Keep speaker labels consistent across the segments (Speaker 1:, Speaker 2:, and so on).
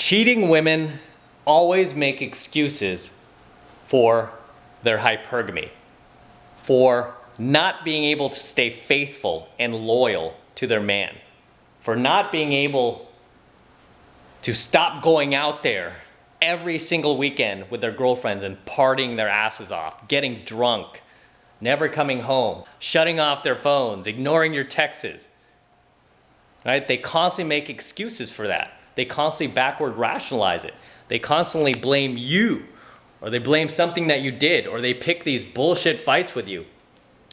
Speaker 1: Cheating women always make excuses for their hypergamy, for not being able to stay faithful and loyal to their man, for not being able to stop going out there every single weekend with their girlfriends and partying their asses off, getting drunk, never coming home, shutting off their phones, ignoring your texts. Right? They constantly make excuses for that. They constantly backward rationalize it. They constantly blame you, or they blame something that you did, or they pick these bullshit fights with you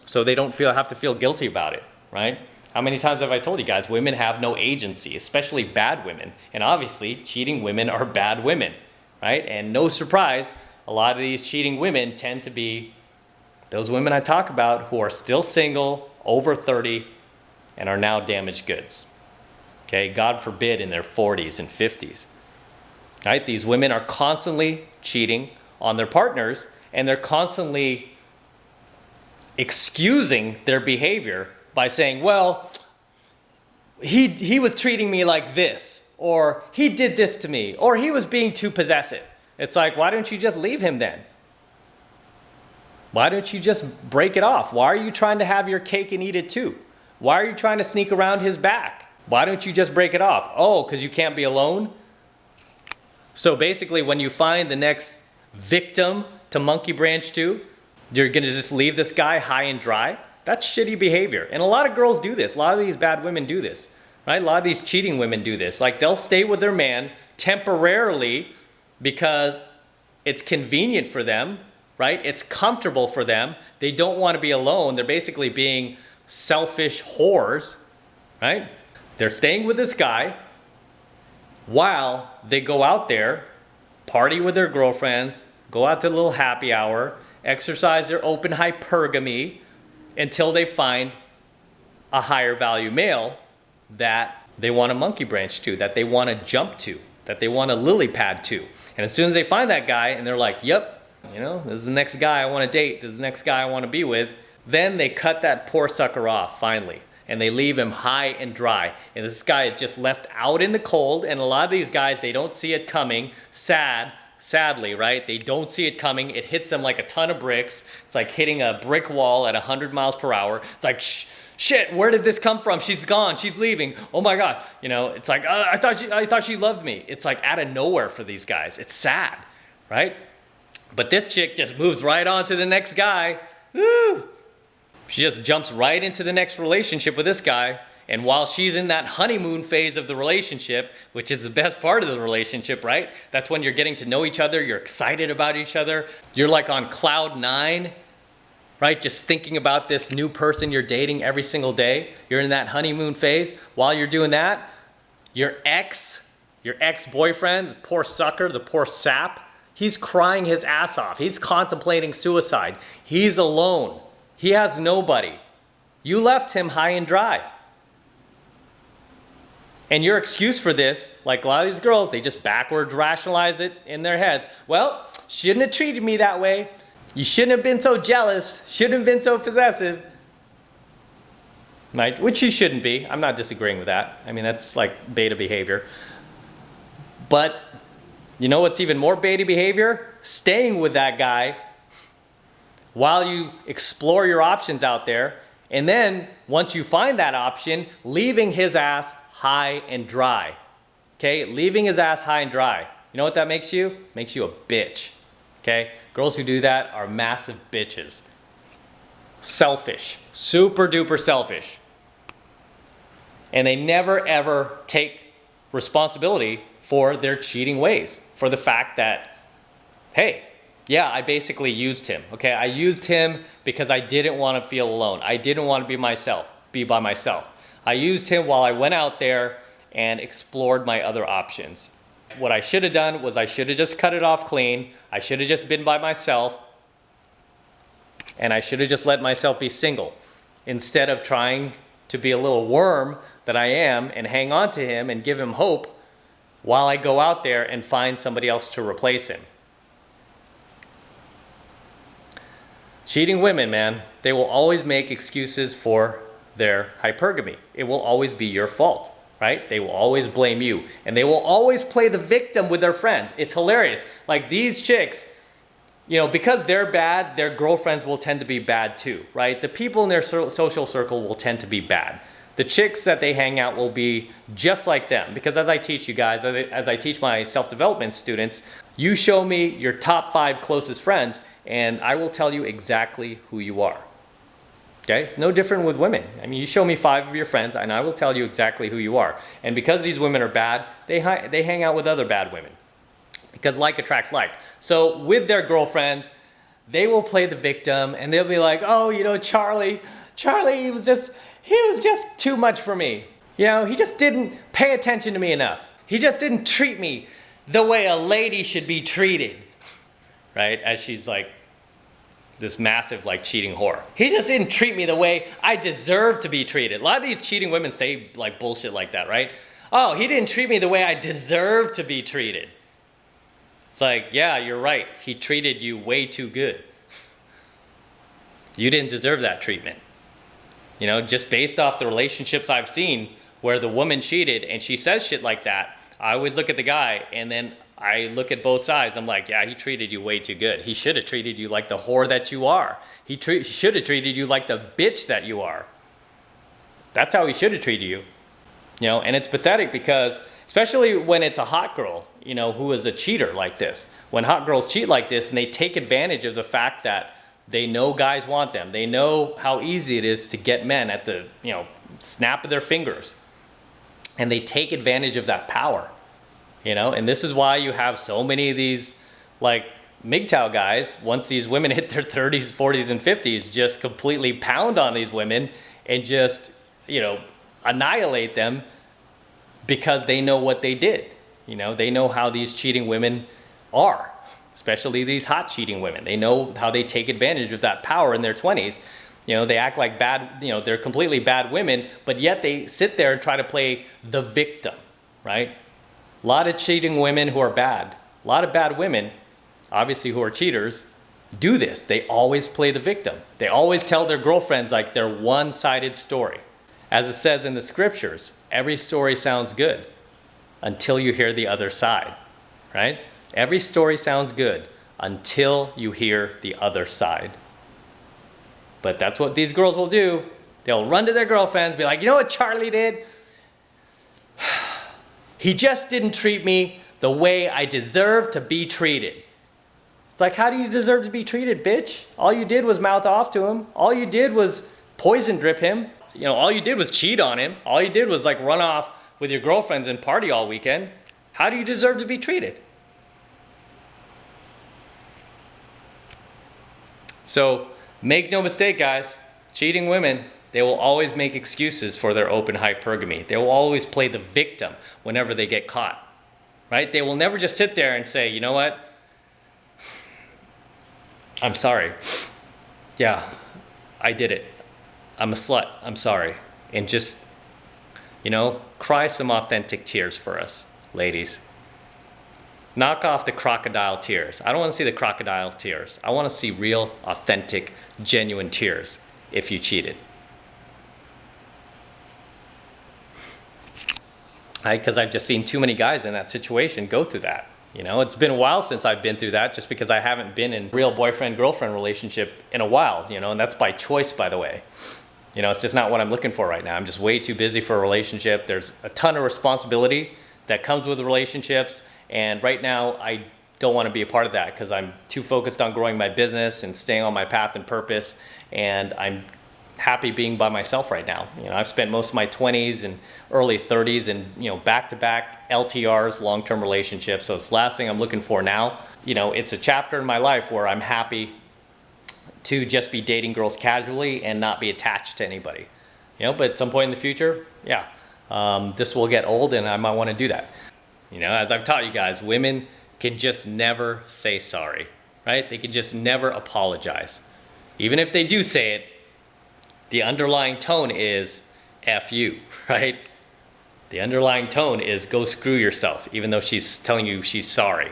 Speaker 1: so they don't have to feel guilty about it, right? How many times have I told you guys, women have no agency, especially bad women. And obviously, cheating women are bad women, right? And no surprise, a lot of these cheating women tend to be those women I talk about who are still single, over 30, and are now damaged goods. Okay, God forbid in their 40s and 50s. Right? These women are constantly cheating on their partners, and they're constantly excusing their behavior by saying, well, he was treating me like this, or he did this to me, or he was being too possessive. It's like, why don't you just leave him then? Why don't you just break it off? Why are you trying to have your cake and eat it too? Why are you trying to sneak around his back? Why don't you just break it off? Oh, because you can't be alone? So basically, when you find the next victim to monkey branch to, you're going to just leave this guy high and dry? That's shitty behavior. And a lot of girls do this. A lot of these bad women do this, right? A lot of these cheating women do this. Like, they'll stay with their man temporarily because it's convenient for them, right? It's comfortable for them. They don't want to be alone. They're basically being selfish whores, right? They're staying with this guy while they go out there, party with their girlfriends, go out to a little happy hour, exercise their open hypergamy until they find a higher value male that they want to monkey branch to, that they want to jump to, that they want a lily pad to. And as soon as they find that guy and they're like, yep, you know, this is the next guy I want to date, this is the next guy I want to be with, then they cut that poor sucker off finally. And they leave him high and dry. And this guy is just left out in the cold. And a lot of these guys, they don't see it coming. Sadly, right? They don't see it coming. It hits them like a ton of bricks. It's like hitting a brick wall at 100 miles per hour. It's like, shit, where did this come from? She's gone. She's leaving. Oh my God. You know, it's like, I thought she loved me. It's like out of nowhere for these guys. It's sad, right? But this chick just moves right on to the next guy. Woo! She just jumps right into the next relationship with this guy. And while she's in that honeymoon phase of the relationship, which is the best part of the relationship, right? That's when you're getting to know each other. You're excited about each other. You're like on cloud 9, right? Just thinking about this new person you're dating every single day. You're in that honeymoon phase. While you're doing that, your ex-boyfriend, the poor sucker, the poor sap, he's crying his ass off. He's contemplating suicide. He's alone. He has nobody. You left him high and dry. And your excuse for this, like a lot of these girls, they just backwards rationalize it in their heads. Well, shouldn't have treated me that way. You shouldn't have been so jealous. Shouldn't have been so possessive. Right? Which you shouldn't be. I'm not disagreeing with that. I mean, that's like beta behavior. But you know what's even more beta behavior? Staying with that guy while you explore your options out there, and then once you find that option, leaving his ass high and dry. Okay, leaving his ass high and dry. You know what that makes you? Makes you a bitch. Okay, girls who do that are massive bitches. Selfish, super duper selfish. And they never ever take responsibility for their cheating ways, for the fact that, hey, yeah, I basically used him, okay? I used him because I didn't want to feel alone. I didn't want to be by myself. I used him while I went out there and explored my other options. What I should have done was I should have just cut it off clean. I should have just been by myself. And I should have just let myself be single instead of trying to be a little worm that I am and hang on to him and give him hope while I go out there and find somebody else to replace him. Cheating women, man, they will always make excuses for their hypergamy. It will always be your fault, right? They will always blame you, and they will always play the victim with their friends. It's hilarious. Like these chicks, you know, because they're bad, their girlfriends will tend to be bad too, right? The people in their social circle will tend to be bad. The chicks that they hang out will be just like them. Because as I teach you guys, as I teach my self-development students, you show me your top 5 closest friends and I will tell you exactly who you are. Okay, it's no different with women. I mean, you show me 5 of your friends and I will tell you exactly who you are. And because these women are bad, they hang out with other bad women. Because like attracts like. So with their girlfriends, they will play the victim and they'll be like, oh, you know, Charlie, he was just too much for me. You know, he just didn't pay attention to me enough. He just didn't treat me the way a lady should be treated. Right? As she's like this massive like cheating whore. He just didn't treat me the way I deserve to be treated. A lot of these cheating women say like bullshit like that, right? Oh, he didn't treat me the way I deserve to be treated. It's like, yeah, you're right. He treated you way too good. You didn't deserve that treatment. You know, just based off the relationships I've seen where the woman cheated and she says shit like that, I always look at the guy and then I look at both sides. I'm like, yeah, he treated you way too good. He should have treated you like the whore that you are. He should have treated you like the bitch that you are. That's how he should have treated you. You know, and it's pathetic because, especially when it's a hot girl, you know, who is a cheater like this. When hot girls cheat like this and they take advantage of the fact that they know guys want them. They know how easy it is to get men at the, you know, snap of their fingers. And they take advantage of that power. You know, and this is why you have so many of these like MGTOW guys, once these women hit their 30s, 40s, and 50s, just completely pound on these women and just, you know, annihilate them because they know what they did. You know, they know how these cheating women are, especially these hot cheating women. They know how they take advantage of that power in their 20s. You know, they act like bad, you know, they're completely bad women, but yet they sit there and try to play the victim, right? A lot of cheating women who are bad, a lot of bad women, obviously who are cheaters, do this. They always play the victim. They always tell their girlfriends like their one-sided story. As it says in the scriptures, every story sounds good until you hear the other side, right? Every story sounds good until you hear the other side. But that's what these girls will do. They'll run to their girlfriends, be like, you know what Charlie did? He just didn't treat me the way I deserve to be treated. It's like, how do you deserve to be treated, bitch? All you did was mouth off to him. All you did was poison drip him. You know, all you did was cheat on him. All you did was like run off with your girlfriends and party all weekend. How do you deserve to be treated? So make no mistake, guys, cheating women, they will always make excuses for their open hypergamy. They will always play the victim whenever they get caught, right? They will never just sit there and say, you know what? I'm sorry. Yeah, I did it. I'm a slut. I'm sorry. And just, you know, cry some authentic tears for us, ladies. Knock off the crocodile tears. I don't want to see the crocodile tears. I want to see real, authentic, genuine tears if you cheated. Because I've just seen too many guys in that situation go through that. You know, it's been a while since I've been through that just because I haven't been in a real boyfriend-girlfriend relationship in a while, you know, and that's by choice, by the way. You know, it's just not what I'm looking for right now. I'm just way too busy for a relationship. There's a ton of responsibility that comes with relationships. And right now, I don't want to be a part of that because I'm too focused on growing my business and staying on my path and purpose. And I'm happy being by myself right now. You know, I've spent most of my 20s and early 30s in, you know, back-to-back LTRs, long-term relationships. So it's the last thing I'm looking for now. You know, it's a chapter in my life where I'm happy to just be dating girls casually and not be attached to anybody. You know, but at some point in the future, yeah, this will get old and I might want to do that. You know, as I've taught you guys, women can just never say sorry, right? They can just never apologize. Even if they do say it, the underlying tone is F you, right? The underlying tone is go screw yourself, even though she's telling you she's sorry.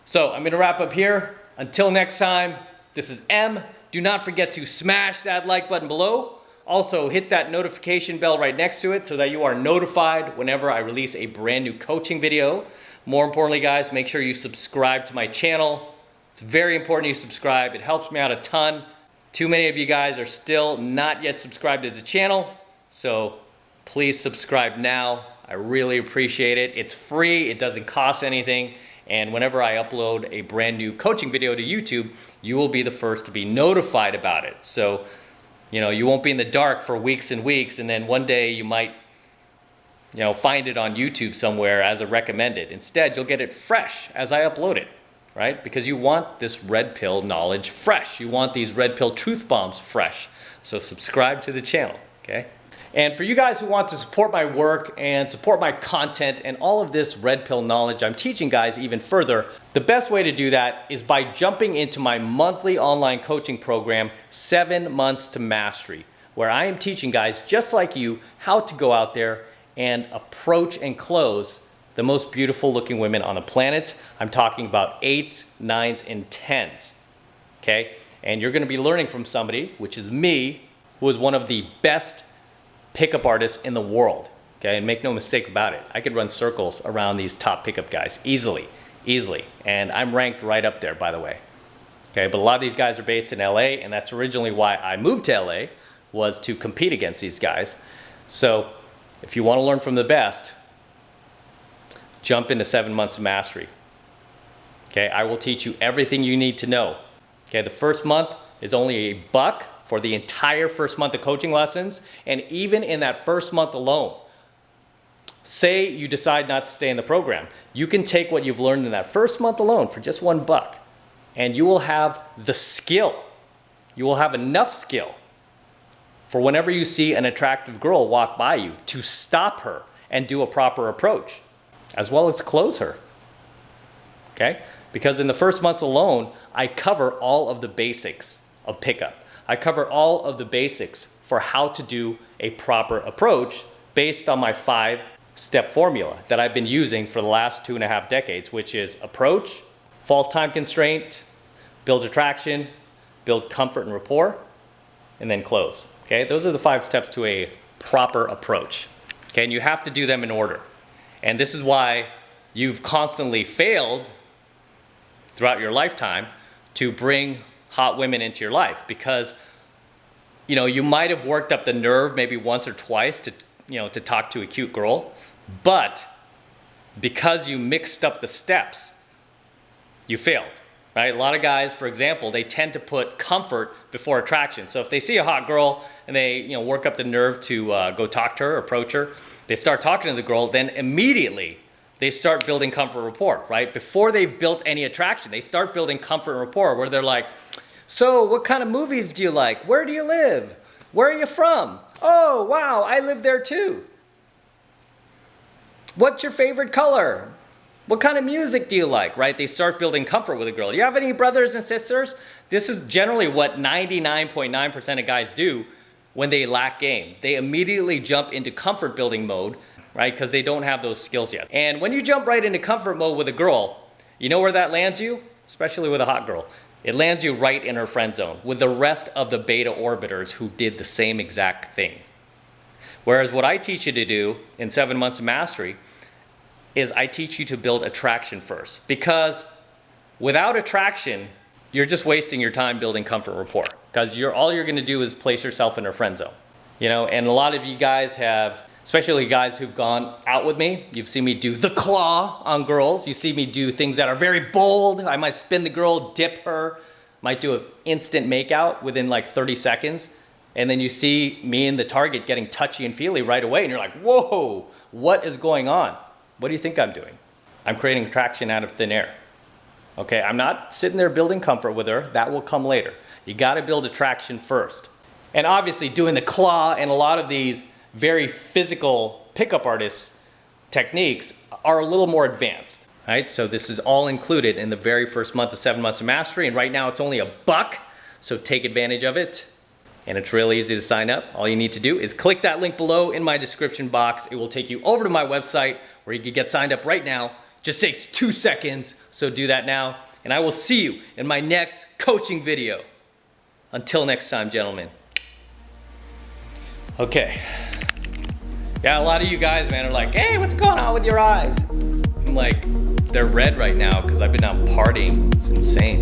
Speaker 1: So I'm gonna wrap up here. Until next time, this is M. Do not forget to smash that like button below. Also, hit that notification bell right next to it so that you are notified whenever I release a brand new coaching video. More importantly, guys, make sure you subscribe to my channel. It's very important you subscribe. It helps me out a ton. Too many of you guys are still not yet subscribed to the channel, so please subscribe now. I really appreciate it. It's free, it doesn't cost anything, and whenever I upload a brand new coaching video to YouTube, you will be the first to be notified about it. So, you know, you won't be in the dark for weeks and weeks, and then one day you might, you know, find it on YouTube somewhere as a recommended. Instead, you'll get it fresh as I upload it, right? Because you want this red pill knowledge fresh. You want these red pill truth bombs fresh. So subscribe to the channel, okay? And for you guys who want to support my work and support my content and all of this red pill knowledge I'm teaching guys even further, the best way to do that is by jumping into my monthly online coaching program, 7 Months to Mastery, where I am teaching guys just like you how to go out there and approach and close the most beautiful looking women on the planet. I'm talking about 8s, 9s, and 10s, okay? And you're gonna be learning from somebody, which is me, who is one of the best pickup artists in the world, okay? And make no mistake about it, I could run circles around these top pickup guys easily. And I'm ranked right up there, by the way, okay? But a lot of these guys are based in LA, and that's originally why I moved to LA, was to compete against these guys. So if you want to learn from the best, jump into 7 Months to Mastery. Okay, I will teach you everything you need to know. Okay, the first month is only $1 for the entire first month of coaching lessons, and even in that first month alone, say you decide not to stay in the program, you can take what you've learned in that first month alone for just $1, and you will have the skill. You will have enough skill for whenever you see an attractive girl walk by you to stop her and do a proper approach, as well as close her, okay? Because in the first months alone, I cover all of the basics of pickup. I cover all of the basics for how to do a proper approach based on my 5-step formula that I've been using for the last 2.5 decades, which is approach, false time constraint, build attraction, build comfort and rapport, and then close. Okay, those are the 5 steps to a proper approach. Okay, and you have to do them in order. And this is why you've constantly failed throughout your lifetime to bring hot women into your life, because you know, you might have worked up the nerve maybe once or twice to, you know, to talk to a cute girl, but because you mixed up the steps, you failed. Right? A lot of guys, for example, they tend to put comfort before attraction. So if they see a hot girl and they, you know, work up the nerve to go talk to her, approach her, they start talking to the girl, then immediately they start building comfort rapport, right? Before they've built any attraction, they start building comfort rapport where they're like, so what kind of movies do you like? Where do you live? Where are you from? Oh, wow, I live there too. What's your favorite color? What kind of music do you like, right? They start building comfort with a girl. You have any brothers and sisters? This is generally what 99.9% of guys do when they lack game. They immediately jump into comfort building mode, right? Because they don't have those skills yet. And when you jump right into comfort mode with a girl, you know where that lands you? Especially with a hot girl. It lands you right in her friend zone with the rest of the beta orbiters who did the same exact thing. Whereas what I teach you to do in 7 Months of Mastery is I teach you to build attraction first, because without attraction, you're just wasting your time building comfort rapport, because all you're gonna do is place yourself in her friend zone. You know, and a lot of you guys have, especially guys who've gone out with me, you've seen me do the claw on girls, you see me do things that are very bold. I might spin the girl, dip her, might do an instant makeout within like 30 seconds, and then you see me and the target getting touchy and feely right away, and you're like, whoa, what is going on? What do you think I'm doing? I'm creating attraction out of thin air. Okay, I'm not sitting there building comfort with her. That will come later. You gotta build attraction first. And obviously doing the claw and a lot of these very physical pickup artist techniques are a little more advanced, right? So this is all included in the very first month of 7 Months of Mastery, and right now it's only $1, so take advantage of it. And it's really easy to sign up. All you need to do is click that link below in my description box. It will take you over to my website where you can get signed up right now. Just takes 2 seconds, so do that now. And I will see you in my next coaching video. Until next time, gentlemen. Okay. Yeah, a lot of you guys, man, are like, hey, what's going on with your eyes? I'm like, they're red right now because I've been out partying. It's insane.